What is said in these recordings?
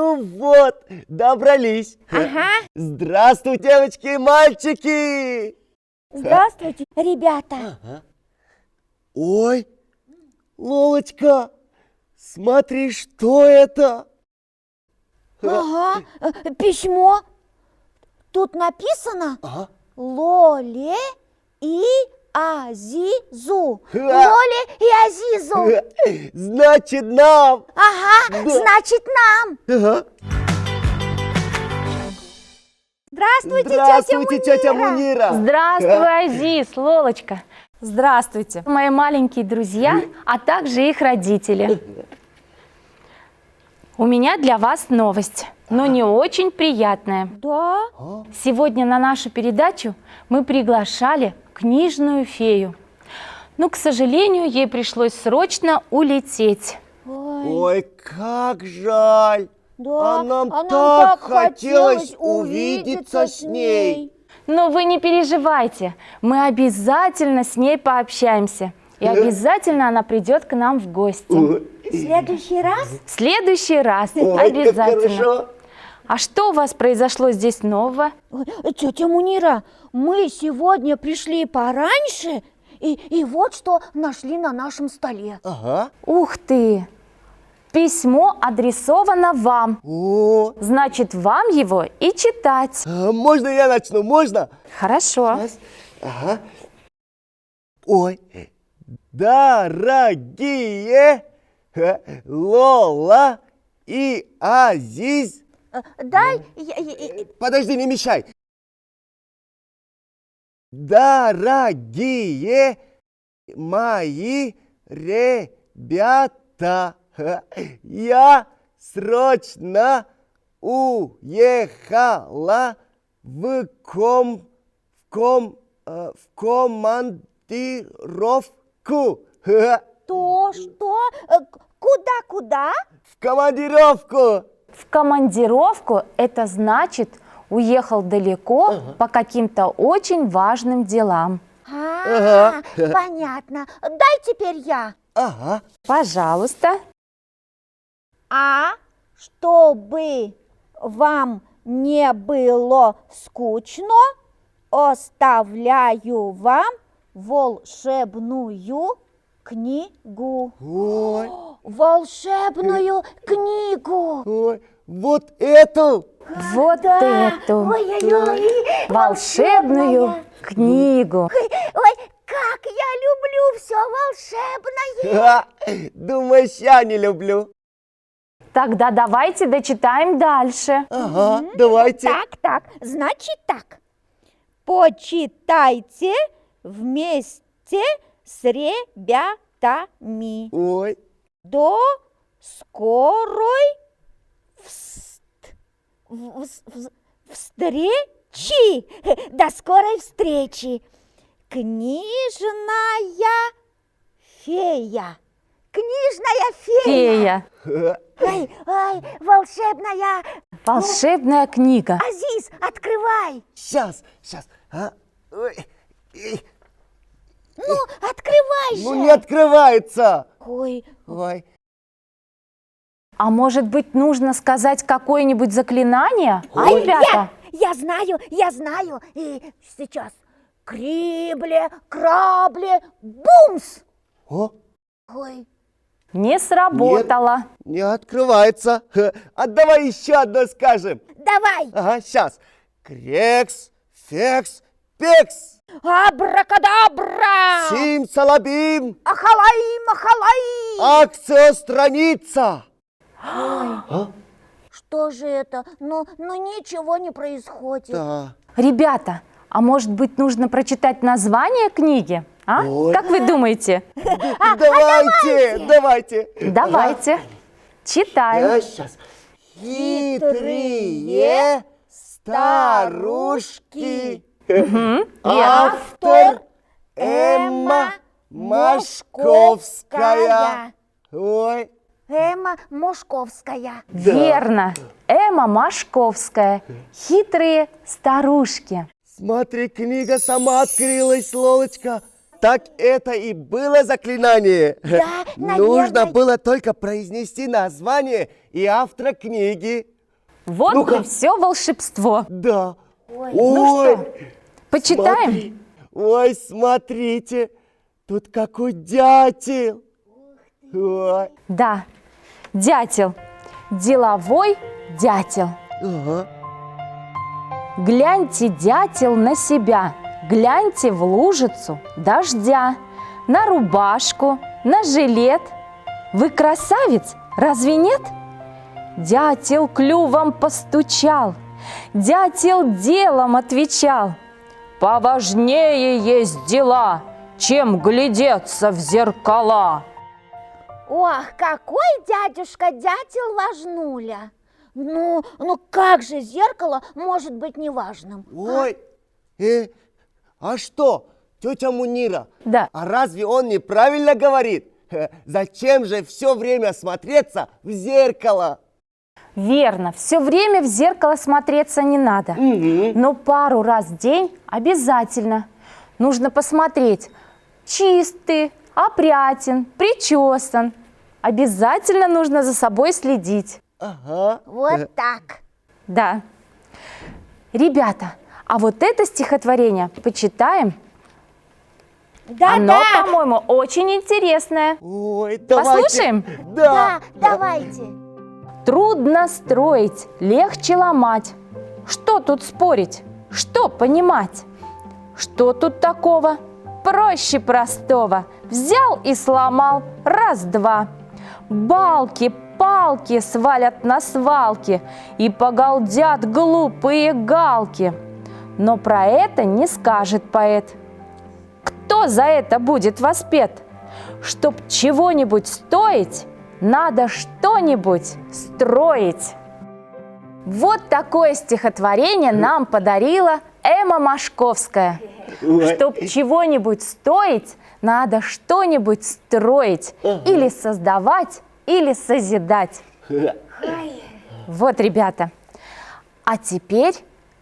Ну вот, добрались. Ага. Здравствуй, девочки и мальчики. Здравствуйте, ребята. Ой, Лолочка, смотри, что это? Ага, письмо. Тут написано Лоле и Азизу. Лоле и Азизу. Значит, нам. Ага, значит нам. Ага. Здравствуйте, Здравствуйте, тетя Мунира. Здравствуй, Азиз, Лолочка. Здравствуйте, мои маленькие друзья, а также их родители. У меня для вас новость, но не очень приятная. Да? Сегодня на нашу передачу мы приглашали книжную фею. Но, к сожалению, ей пришлось срочно улететь. Ой, как жаль. Да, А нам а так хотелось увидеться с ней. Но вы не переживайте, мы обязательно с ней пообщаемся. И обязательно она придет к нам в гости. В следующий раз? В следующий раз, Ой, обязательно. как хорошо. А что у вас произошло здесь нового? Тетя Мунира, мы сегодня пришли пораньше, и вот что нашли на нашем столе. Ага. Ух ты! Письмо адресовано вам. О, Значит, вам его и читать. можно я начну? Можно? Хорошо. Раз. Ага. Ой, дорогие Лола и Азиз. Дай, Подожди, не мешай. Дорогие мои ребята, я срочно уехала в командировку. что? Куда? В командировку. В командировку это значит уехал далеко по каким-то очень важным делам. Понятно. Дай теперь я. Ага. Пожалуйста. А чтобы вам не было скучно, оставляю вам волшебную книгу. Ой, Волшебную книгу. ой, вот эту. Вот эту Ой-ой-ой. волшебную книгу. Ой, как я люблю все волшебное. Думаешь, я не люблю? Тогда давайте дочитаем дальше. Ага, давайте. Так, значит так. Почитайте вместе с ребятами. Ой, До скорой встречи. До скорой встречи. Книжная фея. Книжная фея. Фея. Ой, волшебная. Волшебная книга. Азиз, открывай. сейчас. Ой, Ну, открывай же. ну не открывается. Ой, Ой, А может быть, нужно сказать какое-нибудь заклинание? Ой. Ребята? я знаю. И сейчас. Крибле, крабле, бумс. о, Ой, Не сработало. не открывается. А давай еще одно скажем. давай. Ага, сейчас. Крекс, фекс, пекс. Абракадабра. Сим-салабим. Ахалай. Акция страница. Что же это? Ну ничего не происходит. Да. Ребята, а может быть, нужно прочитать название книги? А? Ой. Как вы думаете? Давайте. Давайте. Читаем. Сейчас. Хитрые старушки. Автор Эмма Машковская. Ой, Эмма Мошковская. Верно. Эмма Машковская. Хитрые старушки. смотри, книга сама открылась, Лолочка. Так это и было заклинание. Да, Нужно наверное. было только произнести название и автора книги. Вот Ну-ка. и все волшебство. Да. Ой, ну Ой, что, почитаем? смотри. Ой, смотрите, тут какой дятел. Ой. Да, дятел, деловой дятел. Ага. Гляньте, дятел, на себя, гляньте в лужицу дождя, на рубашку, на жилет. Вы красавец, разве нет? Дятел клювом постучал, дятел делом отвечал. Поважнее есть дела, чем глядеться в зеркала. Ох, какой дядюшка дятел важнуля. Ну как же зеркало может быть неважным? Ой, а что, тетя Мунира? Да. А разве он неправильно говорит? Зачем же все время смотреться в зеркало? Верно, все время в зеркало смотреться не надо, но пару раз в день обязательно. Нужно посмотреть, чист ты, опрятен, причесан. Обязательно нужно за собой следить. Ага. Вот так. Да. Ребята, а вот это стихотворение почитаем? Оно, Да-да, по-моему, очень интересное. Ой, давайте. Послушаем? Да. давайте. Трудно строить, легче ломать. Что тут спорить? Что понимать? Что тут такого? Проще простого. Взял и сломал. Раз-два. Балки, палки свалят на свалке, и погалдят глупые галки. Но про это не скажет поэт. Кто за это будет воспет? Чтоб чего-нибудь стоить, надо что-нибудь строить. Вот такое стихотворение нам подарила Эмма Машковская. Ой. Чтоб чего-нибудь стоить, надо что-нибудь строить. Или создавать, или созидать. Вот, ребята. А теперь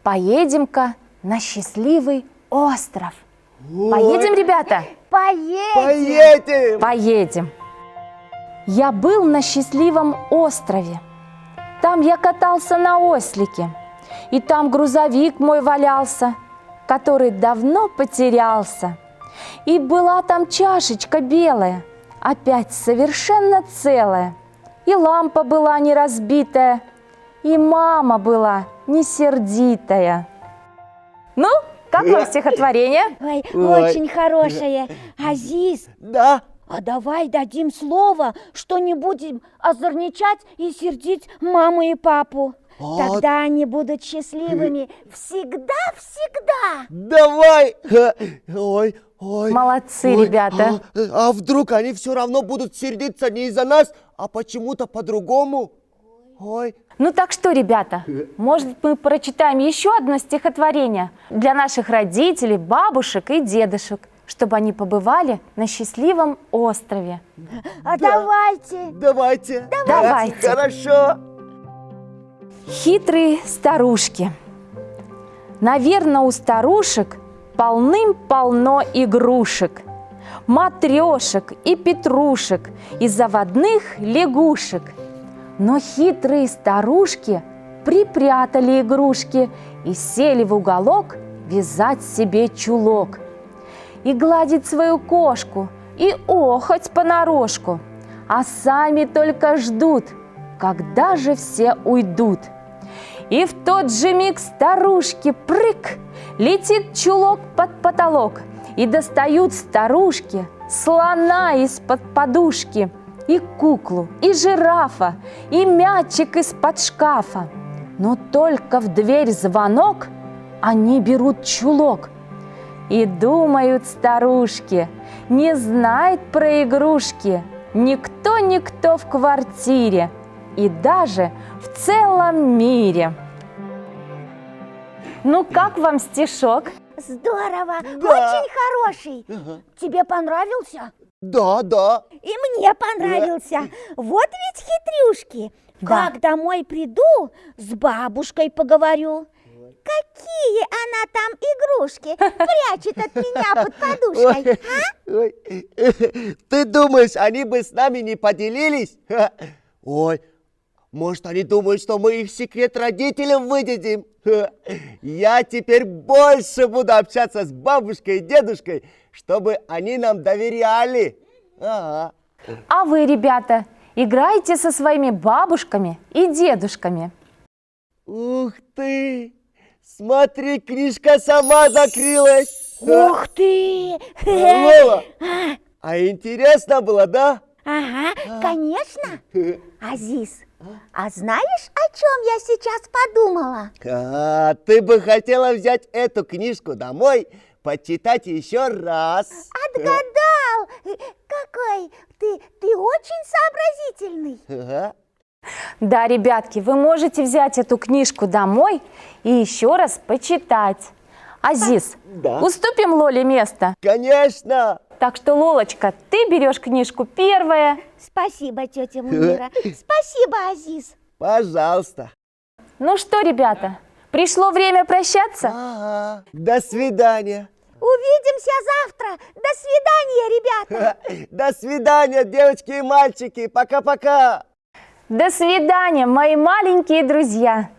поедем-ка на счастливый остров. Поедем, ребята? Поедем. Поедем. Поедем. Я был на счастливом острове. Там я катался на ослике. И там грузовик мой валялся, который давно потерялся. И была там чашечка белая, опять совершенно целая. И лампа была не разбитая, и мама была не сердитая. Ну, как вам стихотворение? Ой, Ой. очень хорошее. Азиз, Да. а давай дадим слово, что не будем озорничать и сердить маму и папу. А- Тогда они будут счастливыми всегда-всегда. Давай. Ой, ой. Молодцы, Ой, ребята. А вдруг они все равно будут сердиться не из-за нас, а почему-то по-другому? Ой. Ну так что, ребята, может мы прочитаем еще одно стихотворение для наших родителей, бабушек и дедушек, чтобы они побывали на счастливом острове. А давайте. Давайте. Давайте. Хорошо. Хитрые старушки. Наверно, у старушек полным-полно игрушек, матрешек и петрушек, и заводных лягушек. Но хитрые старушки припрятали игрушки и сели в уголок вязать себе чулок. И гладить свою кошку, и охоть понарошку, а сами только ждут, когда же все уйдут. И в тот же миг старушки прыг, летит чулок под потолок, и достают старушки слона из-под подушки, и куклу, и жирафа, и мячик из-под шкафа. Но только в дверь звонок, они берут чулок. И думают старушки, не знает про игрушки никто в квартире и даже в целом мире. Ну, как вам стишок? Здорово, Да. очень хороший. Тебе понравился? Да, да. И мне понравился. Вот ведь хитрюшки. Да. Как домой приду, с бабушкой поговорю. Какие она там игрушки прячет от меня под подушкой? Ой. Ты думаешь, они бы с нами не поделились? Ой, Может, они думают, что мы их секрет родителям выдадим? Я теперь больше буду общаться с бабушкой и дедушкой, чтобы они нам доверяли. Ага. А вы, ребята, играйте со своими бабушками и дедушками. Ух ты! Смотри, книжка сама закрылась. Ух ты! Лола, а интересно было, да? Ага, конечно. Азиз, а знаешь, о чем я сейчас подумала? Ты бы хотела взять эту книжку домой, почитать еще раз. Отгадал! Какой ты очень сообразительный. Ага. Да, ребятки, вы можете взять эту книжку домой и еще раз почитать. Азиз, Да. уступим Лоле место? Конечно. Так что, Лолочка, ты берешь книжку первая. Спасибо, тетя Мунира. Спасибо, Азиз. Пожалуйста. Ну что, ребята, пришло время прощаться? Ага. До свидания. Увидимся завтра. До свидания, ребята. До свидания, девочки и мальчики. Пока-пока. До свидания, мои маленькие друзья!